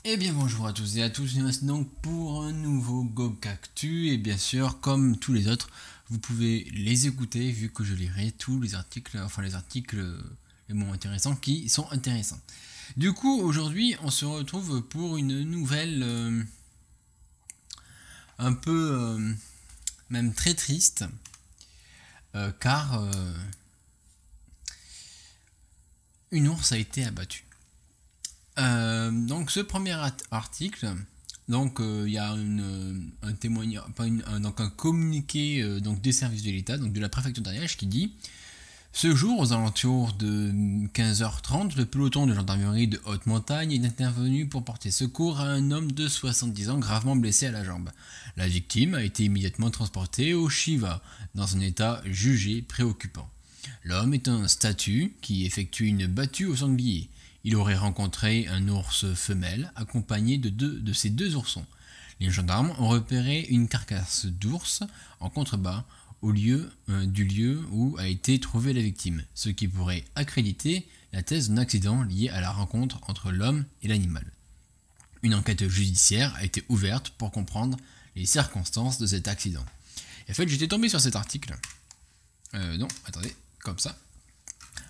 Eh bien bonjour à tous et à tous, nous voici donc pour un nouveau GOG-Actu et bien sûr comme tous les autres vous pouvez les écouter vu que je lirai tous les articles, les mots intéressants qui sont intéressants. Du coup aujourd'hui on se retrouve pour une nouvelle un peu même très triste car une ours a été abattue. Donc ce premier article, donc il y a un témoignage, donc un communiqué donc des services de l'État, donc de la préfecture d'Ariège qui dit: ce jour, aux alentours de 15h30, le peloton de gendarmerie de haute montagne est intervenu pour porter secours à un homme de 70 ans gravement blessé à la jambe. La victime a été immédiatement transportée au Chiva dans un état jugé préoccupant. L'homme est un statut qui effectue une battue au sanglier. Il aurait rencontré un ours femelle accompagné de ses deux oursons. Les gendarmes ont repéré une carcasse d'ours en contrebas au lieu du lieu où a été trouvée la victime, ce qui pourrait accréditer la thèse d'un accident lié à la rencontre entre l'homme et l'animal. Une enquête judiciaire a été ouverte pour comprendre les circonstances de cet accident. Et en fait, j'étais tombé sur cet article. Comme ça.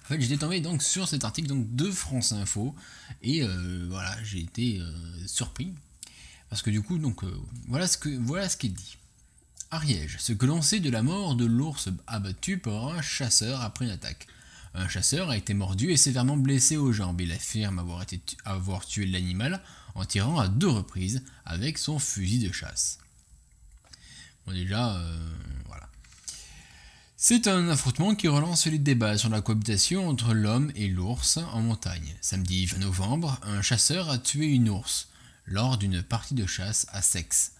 En fait, j'étais tombé donc sur cet article donc de France Info et voilà, j'ai été surpris parce que du coup donc voilà ce qu'il dit. Ariège, ce que l'on sait de la mort de l'ours abattu par un chasseur après une attaque. Un chasseur a été mordu et sévèrement blessé aux jambes. Il affirme avoir tué l'animal en tirant à 2 reprises avec son fusil de chasse. Bon déjà, voilà. C'est un affrontement qui relance les débats sur la cohabitation entre l'homme et l'ours en montagne. Samedi 20 novembre, un chasseur a tué une ours lors d'une partie de chasse à Sex,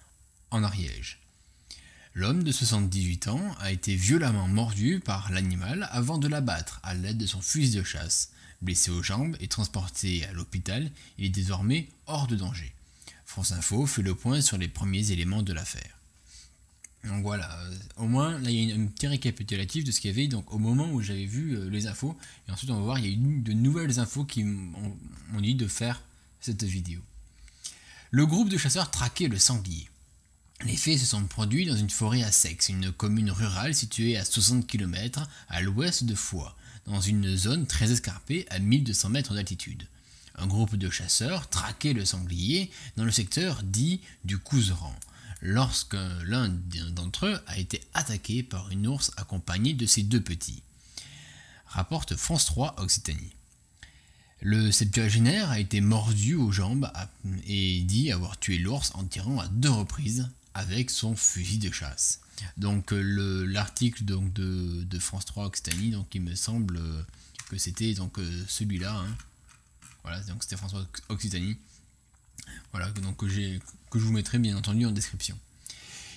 en Ariège. L'homme de 78 ans a été violemment mordu par l'animal avant de l'abattre à l'aide de son fusil de chasse. Blessé aux jambes et transporté à l'hôpital, il est désormais hors de danger. France Info fait le point sur les premiers éléments de l'affaire. Donc voilà, au moins là il y a un petit récapitulatif de ce qu'il y avait donc au moment où j'avais vu les infos, et ensuite on va voir il y a eu de nouvelles infos qui m'ont dit de faire cette vidéo. Le groupe de chasseurs traquait le sanglier. Les faits se sont produits dans une forêt à Sex, une commune rurale située à 60 km à l'ouest de Foix, dans une zone très escarpée à 1200 mètres d'altitude. Un groupe de chasseurs traquait le sanglier dans le secteur dit du Couserans, lorsque l'un d'entre eux a été attaqué par une ours accompagnée de ses 2 petits. Rapporte France 3 Occitanie. Le septuagénaire a été mordu aux jambes et dit avoir tué l'ours en tirant à 2 reprises avec son fusil de chasse. Donc l'article donc de France 3 Occitanie, donc il me semble que c'était donc celui-là. Hein. Voilà, donc c'était France 3 Occitanie. Voilà, donc que je vous mettrai bien entendu en description.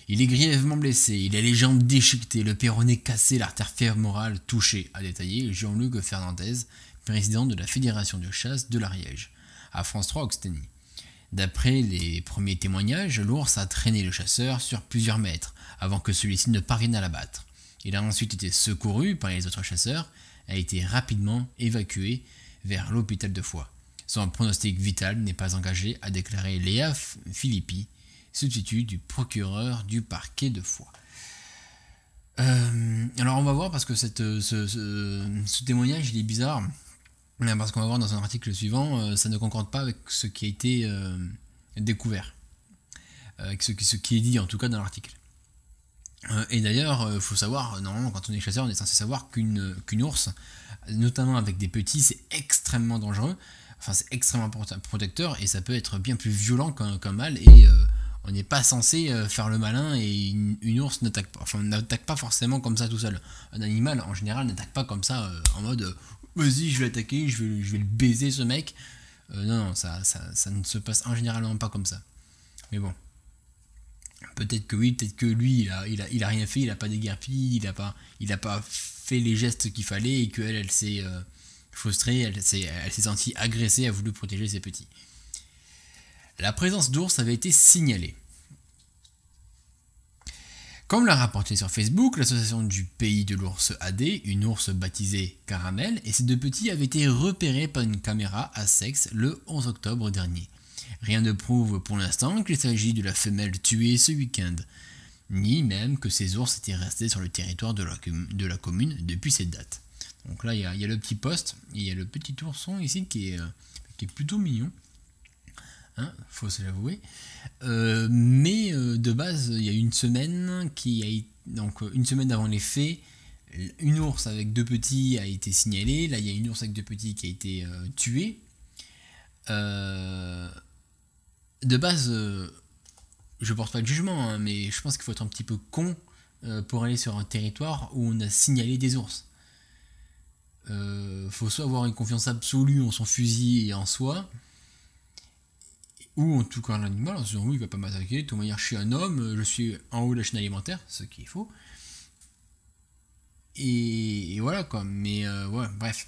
Il est grièvement blessé, il a les jambes déchiquetées, le péroné cassé, l'artère fémorale touchée, a détaillé Jean-Luc Fernandez, président de la Fédération de chasse de l'Ariège, à France 3 Occitanie. D'après les premiers témoignages, l'ours a traîné le chasseur sur plusieurs mètres avant que celui-ci ne parvienne à l'abattre. Il a ensuite été secouru par les autres chasseurs et a été rapidement évacué vers l'hôpital de Foix. Son pronostic vital n'est pas engagé, a déclaré Léa Philippi, substitut du procureur du parquet de Foix. Alors on va voir parce que ce témoignage il est bizarre. Parce qu'on va voir dans un article suivant, ça ne concorde pas avec ce qui a été découvert, avec ce qui est dit en tout cas dans l'article. Et d'ailleurs, il faut savoir, normalement quand on est chasseur, on est censé savoir qu'une ours, notamment avec des petits, c'est extrêmement dangereux, enfin c'est extrêmement protecteur et ça peut être bien plus violent qu'un mâle et on n'est pas censé faire le malin et une ours n'attaque pas forcément comme ça tout seul. Un animal en général n'attaque pas comme ça en mode vas-y je vais l'attaquer, je vais le baiser ce mec. Non, ça ne se passe en généralement pas comme ça. Mais bon. Peut-être que oui, peut-être que lui il a rien fait, il a pas déguerpi, il a pas fait les gestes qu'il fallait et qu'elle elle s'est frustrée, elle s'est sentie agressée, a voulu protéger ses petits. La présence d'ours avait été signalée. Comme l'a rapporté sur Facebook, l'association du pays de l'ours AD, une ours baptisée Caramel, et ses deux petits avaient été repérés par une caméra à sexe le 11 octobre dernier. Rien ne prouve pour l'instant qu'il s'agit de la femelle tuée ce week-end, ni même que ces ours étaient restés sur le territoire de la commune depuis cette date. Donc là, il y a le petit poste, et il y a le petit ourson ici qui est plutôt mignon. Faut se l'avouer. Mais de base, il y a une semaine donc une semaine avant les faits, une ours avec deux petits a été signalée. Là, il y a une ours avec deux petits qui a été tuée. De base, je porte pas de jugement, mais je pense qu'il faut être un petit peu con pour aller sur un territoire où on a signalé des ours. Faut soit avoir une confiance absolue en son fusil et en soi, ou en tout cas l'animal, en se disant oui, il va pas m'attaquer, de toute manière je suis un homme, je suis en haut de la chaîne alimentaire, ce qui est faux. Et voilà quoi, mais ouais, bref.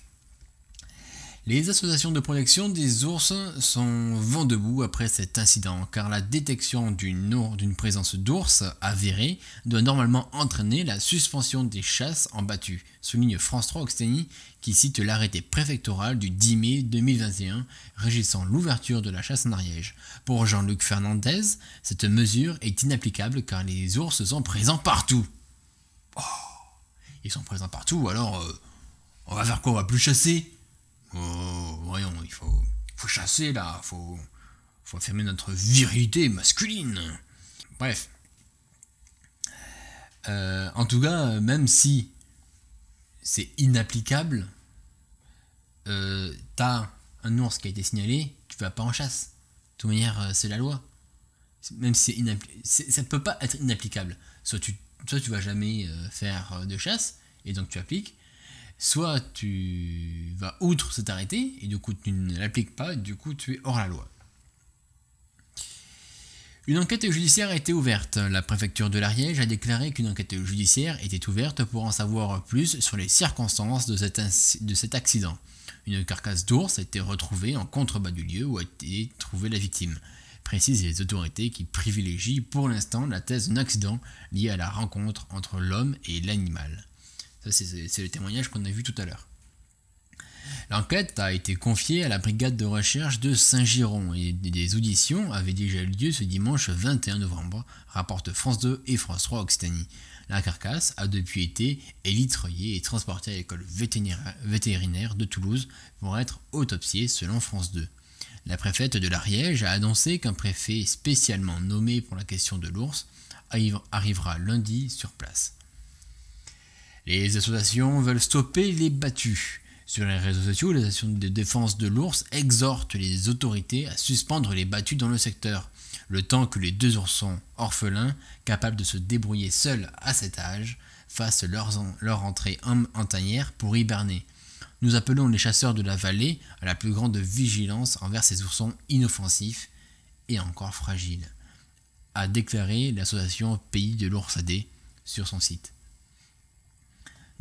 Les associations de protection des ours sont vent debout après cet incident, car la détection d'une présence d'ours avérée doit normalement entraîner la suspension des chasses en battue, souligne France 3 Occitanie, qui cite l'arrêté préfectoral du 10 mai 2021 régissant l'ouverture de la chasse en Ariège. Pour Jean-Luc Fernandez, cette mesure est inapplicable car les ours sont présents partout. Oh, ils sont présents partout, alors on va faire quoi? On va plus chasser? Oh, voyons, il faut chasser là, faut affirmer notre virilité masculine. Bref. En tout cas, même si c'est inapplicable, t'as un ours qui a été signalé, tu vas pas en chasse. De toute manière, c'est la loi. Même si ça ne peut pas être inapplicable. Soit tu vas jamais faire de chasse, et donc tu appliques. Soit tu vas outre cet arrêté, et du coup tu ne l'appliques pas, et du coup tu es hors la loi. Une enquête judiciaire a été ouverte. La préfecture de l'Ariège a déclaré qu'une enquête judiciaire était ouverte pour en savoir plus sur les circonstances de cet accident. Une carcasse d'ours a été retrouvée en contrebas du lieu où a été trouvée la victime, précisent les autorités qui privilégient pour l'instant la thèse d'un accident lié à la rencontre entre l'homme et l'animal. Ça, c'est le témoignage qu'on a vu tout à l'heure. L'enquête a été confiée à la brigade de recherche de Saint-Giron et des auditions avaient déjà eu lieu ce dimanche 21 novembre, rapportent France 2 et France 3 Occitanie. La carcasse a depuis été élitreillée et transportée à l'école vétérinaire de Toulouse pour être autopsiée selon France 2. La préfète de l'Ariège a annoncé qu'un préfet spécialement nommé pour la question de l'ours arrivera lundi sur place. Les associations veulent stopper les battues. Sur les réseaux sociaux, les associations de défense de l'ours exhortent les autorités à suspendre les battues dans le secteur, le temps que les deux oursons orphelins, capables de se débrouiller seuls à cet âge, fassent leur entrée en tanière pour hiberner. Nous appelons les chasseurs de la vallée à la plus grande vigilance envers ces oursons inoffensifs et encore fragiles, a déclaré l'association Pays de l'Ours AD sur son site.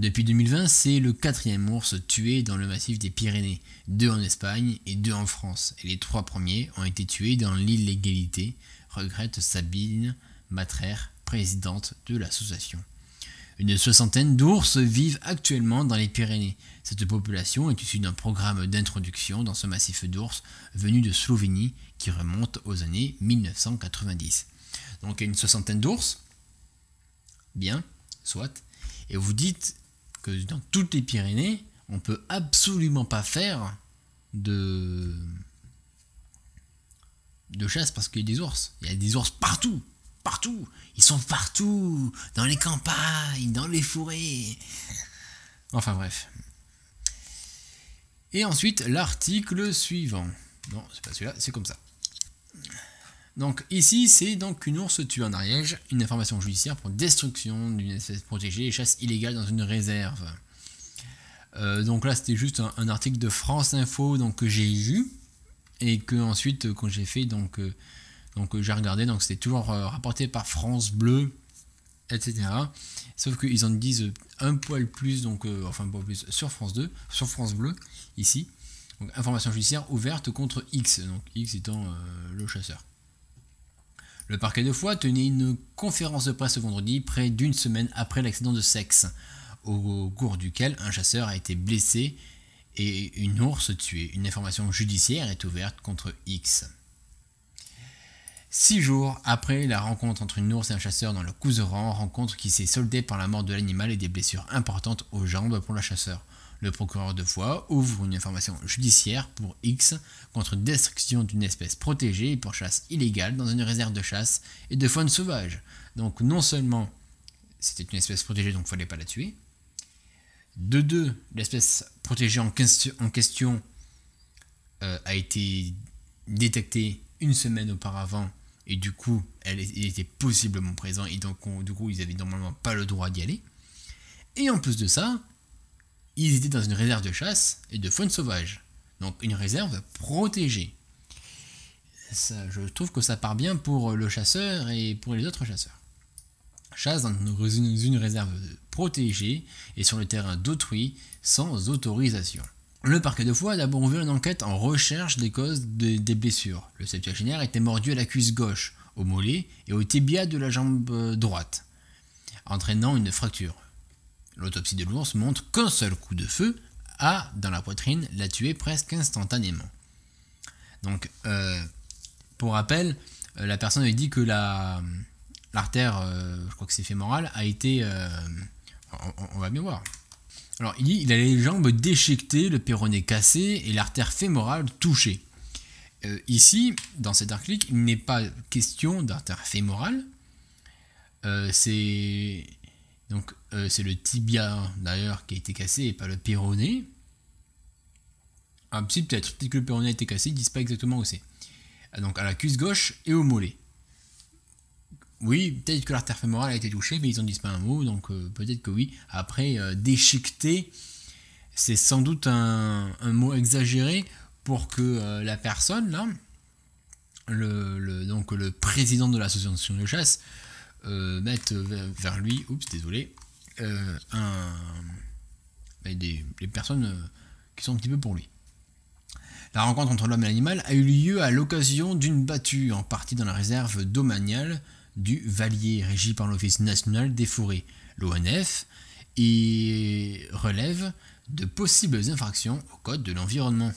Depuis 2020, c'est le 4e ours tué dans le massif des Pyrénées, 2 en Espagne et 2 en France, et les 3 premiers ont été tués dans l'illégalité, regrette Sabine Matrer, présidente de l'association. Une soixantaine d'ours vivent actuellement dans les Pyrénées. Cette population est issue d'un programme d'introduction dans ce massif d'ours venu de Slovénie qui remonte aux années 1990. Donc il y a une soixantaine d'ours, bien, soit, et vous dites que dans toutes les Pyrénées, on peut absolument pas faire de chasse parce qu'il y a des ours. Il y a des ours partout. Partout. Ils sont partout. Dans les campagnes, dans les forêts. Enfin bref. Et ensuite, l'article suivant. Non, c'est pas celui-là, c'est comme ça. Donc ici, c'est donc une ours tuée en Ariège, une information judiciaire pour destruction d'une espèce protégée et chasse illégale dans une réserve. Donc là, c'était juste un article de France Info donc, que j'ai vu et que ensuite, quand j'ai fait, donc j'ai regardé, donc c'était toujours rapporté par France Bleu, etc. Sauf qu'ils en disent un poil plus, donc enfin un poil plus sur France 2, sur France Bleu, ici. Donc information judiciaire ouverte contre X, donc X étant le chasseur. Le parquet de Foix tenait une conférence de presse ce vendredi, près d'une semaine après l'accident de Sexe, au cours duquel un chasseur a été blessé et une ours tuée. Une information judiciaire est ouverte contre X. 6 jours après la rencontre entre une ours et un chasseur dans le Couserans, rencontre qui s'est soldée par la mort de l'animal et des blessures importantes aux jambes pour le chasseur. Le procureur de Foix ouvre une information judiciaire pour X contre destruction d'une espèce protégée et pour chasse illégale dans une réserve de chasse et de faune sauvage. Donc non seulement c'était une espèce protégée, donc il ne fallait pas la tuer. De deux, l'espèce protégée en question a été détectée une semaine auparavant et du coup elle était possiblement présente et donc du coup ils avaient normalement pas le droit d'y aller. Et en plus de ça, ils étaient dans une réserve de chasse et de faune sauvage, donc une réserve protégée. Ça, je trouve que ça part bien pour le chasseur et pour les autres chasseurs. Chasse dans une réserve protégée et sur le terrain d'autrui sans autorisation. Le parquet de Foix a d'abord ouvert une enquête en recherche des causes des blessures. Le septuagénaire était mordu à la cuisse gauche, au mollet et au tibia de la jambe droite, entraînant une fracture. L'autopsie de l'ours montre qu'un seul coup de feu a, dans la poitrine, l'a tué presque instantanément. Donc, pour rappel, la personne avait dit que l'artère, je crois que c'est fémorale, a été... on va bien voir. Alors, il dit qu'il a les jambes déchiquetées, le péroné cassé et l'artère fémorale touchée. Ici, dans cet article, il n'est pas question d'artère fémorale. C'est le tibia d'ailleurs qui a été cassé et pas le péroné. Ah, si, peut-être que le péroné a été cassé, ils disent pas exactement où c'est. Donc à la cuisse gauche et au mollet. Oui, peut-être que l'artère fémorale a été touchée, mais ils en disent pas un mot, donc peut-être que oui. Après, déchiqueté, c'est sans doute un mot exagéré pour que la personne, là, donc le président de l'association de chasse, mette vers lui, des personnes qui sont un petit peu pour lui. La rencontre entre l'homme et l'animal a eu lieu à l'occasion d'une battue, en partie dans la réserve domaniale du Vallier, régie par l'Office national des forêts, l'ONF, et relève de possibles infractions au code de l'environnement.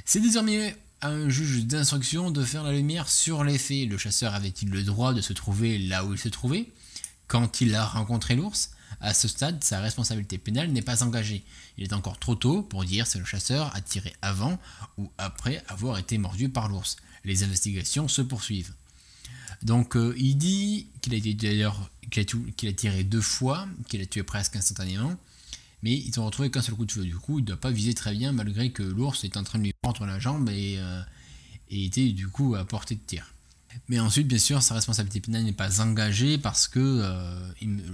C'est désormais à un juge d'instruction de faire la lumière sur les faits. Le chasseur avait-il le droit de se trouver là où il se trouvait quand il a rencontré l'ours ? À ce stade, sa responsabilité pénale n'est pas engagée. Il est encore trop tôt pour dire si le chasseur a tiré avant ou après avoir été mordu par l'ours. Les investigations se poursuivent. Donc il dit qu'il a tiré 2 fois, qu'il a tué presque instantanément, mais ils ont retrouvé qu'un seul coup de feu. Du coup, il ne doit pas viser très bien malgré que l'ours est en train de lui prendre la jambe et était du coup à portée de tir. Mais ensuite, bien sûr, sa responsabilité pénale n'est pas engagée parce que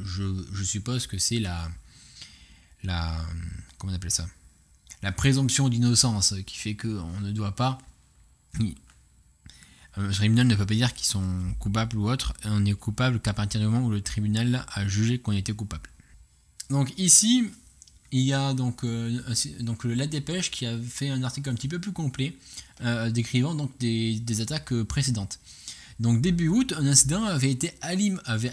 je suppose que c'est comment on appelle ça, la présomption d'innocence qui fait qu'on ne doit pas... Le tribunal ne peut pas dire qu'ils sont coupables ou autre, on est coupable qu'à partir du moment où le tribunal a jugé qu'on était coupable. Donc ici, il y a donc La Dépêche qui a fait un article un petit peu plus complet décrivant donc des attaques précédentes. Donc début août, un incident avait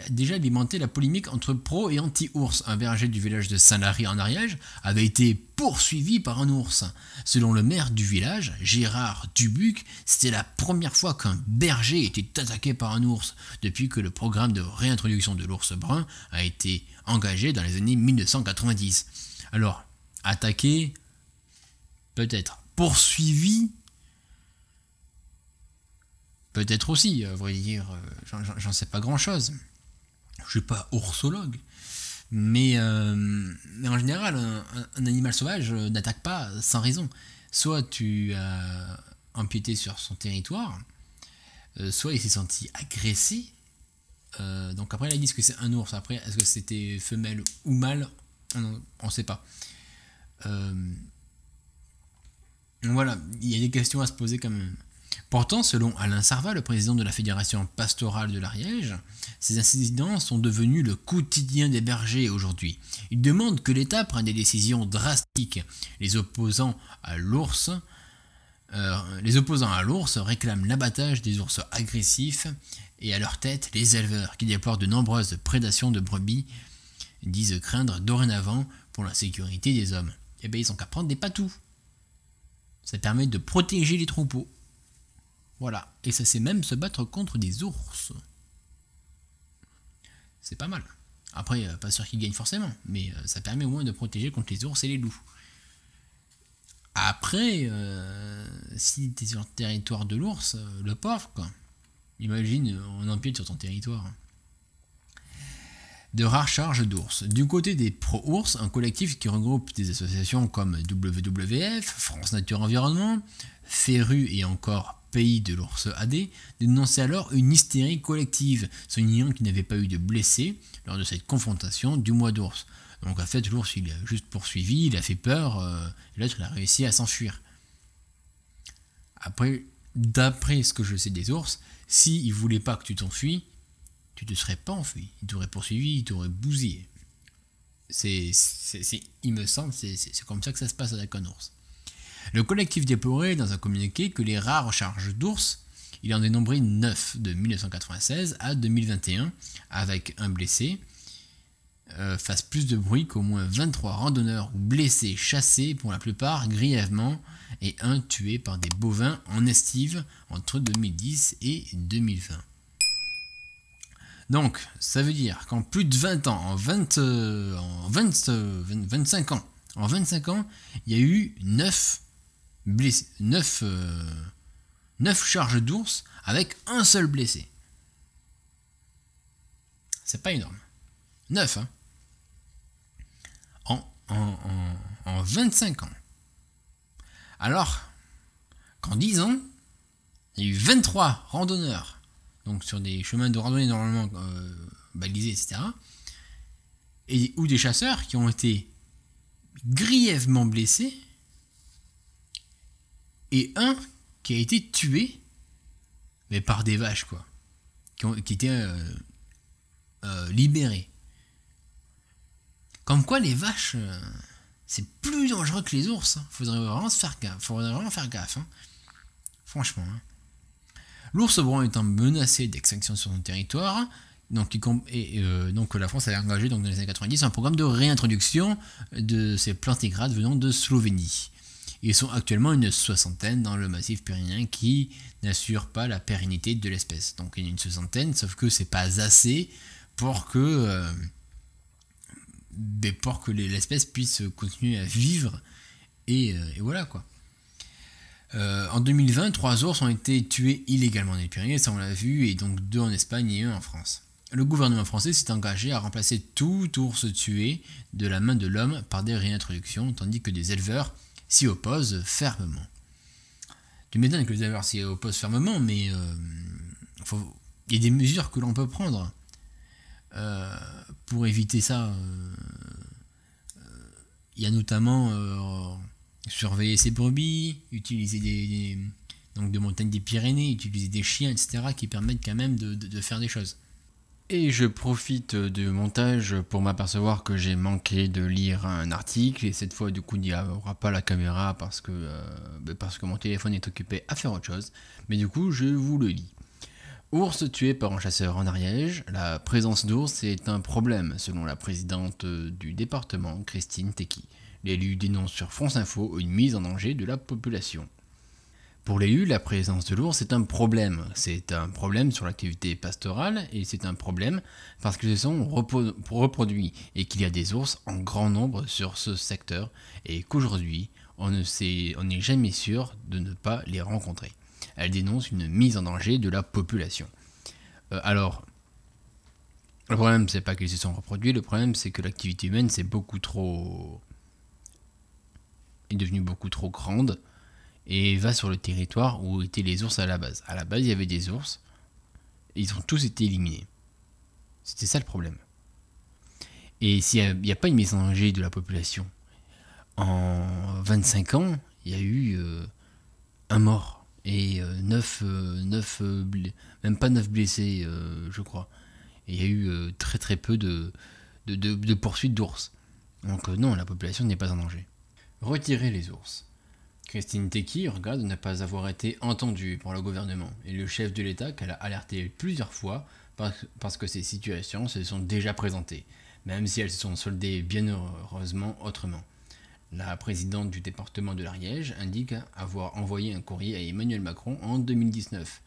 déjà alimenté la polémique entre pro et anti-ours. Un berger du village de Saint-Lary en Ariège avait été poursuivi par un ours. Selon le maire du village, Gérard Dubuc, c'était la première fois qu'un berger était attaqué par un ours depuis que le programme de réintroduction de l'ours brun a été engagé dans les années 1990. Alors, attaqué, peut-être. Poursuivi, peut-être aussi, à vrai dire, j'en sais pas grand-chose. Je suis pas oursologue. Mais en général, un animal sauvage n'attaque pas sans raison. Soit tu as empiété sur son territoire, soit il s'est senti agressé. Donc après, là, ils disent que c'est un ours. Après, est-ce que c'était femelle ou mâle ? On ne sait pas. Voilà, il y a des questions à se poser quand même. Pourtant, selon Alain Sarvat, le président de la Fédération pastorale de l'Ariège, ces incidents sont devenus le quotidien des bergers aujourd'hui. Il demande que l'État prenne des décisions drastiques. Les opposants à l'ours Les opposants à l'ours réclament l'abattage des ours agressifs et à leur tête les éleveurs qui déplorent de nombreuses prédations de brebis disent craindre dorénavant pour la sécurité des hommes. Et bien ils ont qu'à prendre des patous. Ça permet de protéger les troupeaux. Voilà. Et ça sait même se battre contre des ours. C'est pas mal. Après, pas sûr qu'ils gagnent forcément, mais ça permet au moins de protéger contre les ours et les loups. Après, si t'es sur le territoire de l'ours, le pauvre, quoi. Imagine, on empiète sur ton territoire. De rares charges d'ours. Du côté des pro-ours, un collectif qui regroupe des associations comme WWF, France Nature Environnement, FERU et encore Pays de l'Ours AD, dénonçait alors une hystérie collective, soulignant qu'il n'avait pas eu de blessés lors de cette confrontation du mois d'ours. Donc en fait, l'ours il a juste poursuivi, il a fait peur, et l'autre il a réussi à s'enfuir. Après, d'après ce que je sais des ours, s'ils ne voulaient pas que tu t'enfuis, tu ne te serais pas enfui. Ils t'auraient poursuivi, ils t'auraient bousillé. Il me semble, c'est comme ça que ça se passe avec un ours. Le collectif déplorait dans un communiqué que les rares charges d'ours, il en dénombrait 9 de 1996 à 2021, avec un blessé, fassent plus de bruit qu'au moins 23 randonneurs ou blessés chassés pour la plupart grièvement et un tué par des bovins en estive entre 2010 et 2020. Donc, ça veut dire qu'en plus de 20 ans, en 25 ans, il y a eu 9 charges d'ours avec un seul blessé. C'est pas énorme. 9, hein. En 25 ans. Alors qu'en 10 ans, il y a eu 23 randonneurs, donc sur des chemins de randonnée normalement balisés, etc., ou des chasseurs qui ont été grièvement blessés, et un qui a été tué, mais par des vaches, quoi, qui étaient libérées. Comme quoi les vaches, c'est plus dangereux que les ours. Hein. Faudrait vraiment faire gaffe. Hein. Franchement. Hein. L'ours brun étant menacé d'extinction sur son territoire, donc la France avait engagé donc, dans les années 90 un programme de réintroduction de ces plantigrades venant de Slovénie. Ils sont actuellement une soixantaine dans le massif pyrénéen qui n'assure pas la pérennité de l'espèce. Donc il y en a une soixantaine, sauf que c'est pas assez pour que l'espèce puisse continuer à vivre et voilà quoi. En 2020, 3 ours ont été tués illégalement dans les Pyrénées, ça on l'a vu, et donc 2 en Espagne et 1 en France. Le gouvernement français s'est engagé à remplacer tout ours tué de la main de l'homme par des réintroductions, tandis que des éleveurs s'y opposent fermement. Tu m'étonnes que les éleveurs s'y opposent fermement, mais il y a des mesures que l'on peut prendre pour éviter ça. Il y a notamment surveiller ses brebis, utiliser de montagne des Pyrénées, utiliser des chiens, etc. qui permettent quand même de faire des choses. Et je profite du montage pour m'apercevoir que j'ai manqué de lire un article, et cette fois du coup il n'y aura pas la caméra parce que mon téléphone est occupé à faire autre chose, mais du coup je vous le lis. Ours tué par un chasseur en Ariège, la présence d'ours est un problème selon la présidente du département, Christine Tecky. L'élu dénonce sur France Info une mise en danger de la population. Pour l'élu, la présence de l'ours est un problème. C'est un problème sur l'activité pastorale et c'est un problème parce qu'ils se sont reproduits et qu'il y a des ours en grand nombre sur ce secteur et qu'aujourd'hui, on n'est jamais sûr de ne pas les rencontrer. Elle dénonce une mise en danger de la population. Alors, le problème, c'est pas qu'ils se sont reproduits, le problème, c'est que l'activité humaine est devenue beaucoup trop grande et va sur le territoire où étaient les ours à la base. À la base, il y avait des ours, et ils ont tous été éliminés. C'était ça le problème. Et s'il n'y a pas une mise en danger de la population, en 25 ans, il y a eu un mort et 9 même pas 9 blessés, je crois. Et il y a eu très très peu de poursuites d'ours. Donc non, la population n'est pas en danger. Retirer les ours. Christine Tecky regrette de ne pas avoir été entendue par le gouvernement et le chef de l'État qu'elle a alerté plusieurs fois parce que ces situations se sont déjà présentées, même si elles se sont soldées bien heureusement autrement. La présidente du département de l'Ariège indique avoir envoyé un courrier à Emmanuel Macron en 2019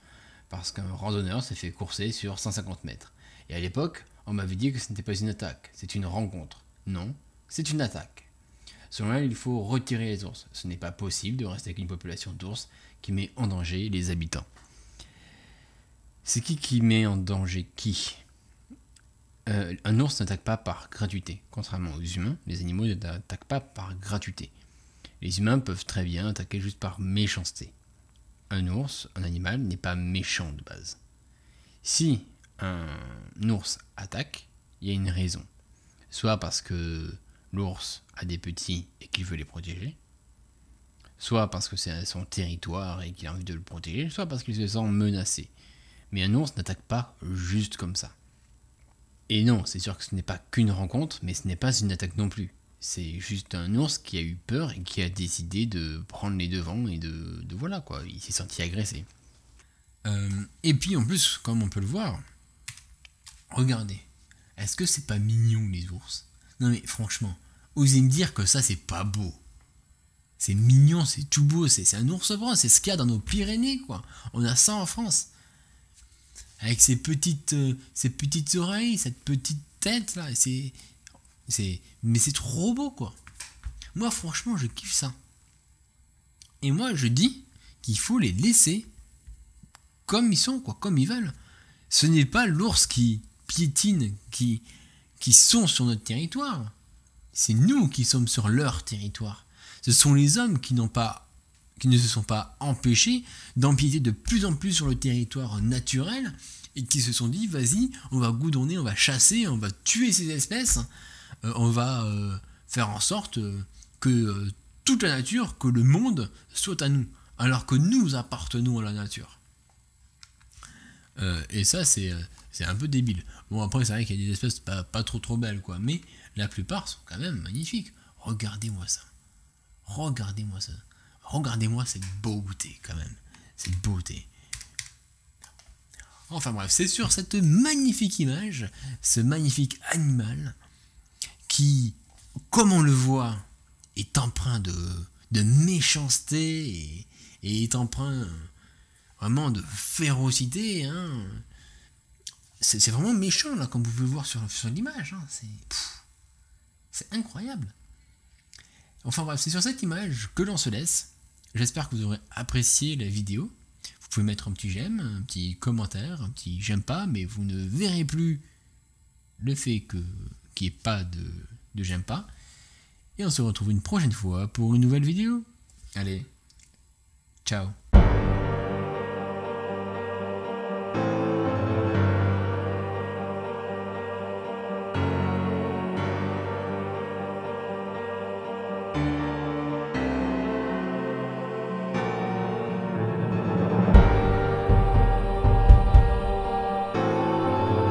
parce qu'un randonneur s'est fait courser sur 150 mètres. Et à l'époque, on m'avait dit que ce n'était pas une attaque, c'est une rencontre. Non, c'est une attaque. Selon elle, il faut retirer les ours. Ce n'est pas possible de rester avec une population d'ours qui met en danger les habitants. C'est qui met en danger qui? Un ours n'attaque pas par gratuité. Contrairement aux humains, les animaux n'attaquent pas par gratuité. Les humains peuvent très bien attaquer juste par méchanceté. Un ours, un animal, n'est pas méchant de base. Si un ours attaque, il y a une raison. Soit parce que l'ours a des petits et qu'il veut les protéger, soit parce que c'est son territoire et qu'il a envie de le protéger, soit parce qu'il se sent menacé. Mais un ours n'attaque pas juste comme ça. Et non, c'est sûr que ce n'est pas qu'une rencontre, mais ce n'est pas une attaque non plus. C'est juste un ours qui a eu peur et qui a décidé de prendre les devants et de voilà quoi, il s'est senti agressé. Et puis en plus, comme on peut le voir, regardez, est-ce que c'est pas mignon les ours? Non mais franchement, osez me dire que ça c'est pas beau. C'est mignon, c'est tout beau, c'est un ours brun, c'est ce qu'il y a dans nos Pyrénées quoi. On a ça en France. Avec ses petites oreilles, cette petite tête là, mais c'est trop beau quoi. Moi franchement je kiffe ça. Et moi je dis qu'il faut les laisser comme ils sont quoi, comme ils veulent. Ce n'est pas l'ours qui piétine, qui sont sur notre territoire. C'est nous qui sommes sur leur territoire. Ce sont les hommes qui ne se sont pas empêchés d'empiéter de plus en plus sur le territoire naturel et qui se sont dit vas-y, on va goudronner, on va chasser, on va tuer ces espèces, on va faire en sorte que toute la nature, que le monde soit à nous, alors que nous appartenons à la nature. Et ça c'est un peu débile. Bon après c'est vrai qu'il y a des espèces pas trop belles quoi, mais la plupart sont quand même magnifiques. Regardez-moi ça. Regardez-moi ça. Regardez-moi cette beauté quand même. Cette beauté. Enfin bref, c'est sur cette magnifique image, ce magnifique animal qui, comme on le voit, est empreint de méchanceté et est empreint vraiment de férocité. Hein. C'est vraiment méchant là, comme vous pouvez le voir sur l'image. Hein. C'est incroyable. Enfin bref, c'est sur cette image que l'on se laisse. J'espère que vous aurez apprécié la vidéo. Vous pouvez mettre un petit j'aime, un petit commentaire, un petit j'aime pas, mais vous ne verrez plus le fait qu'il n'y ait pas de j'aime pas. Et on se retrouve une prochaine fois pour une nouvelle vidéo. Allez, ciao.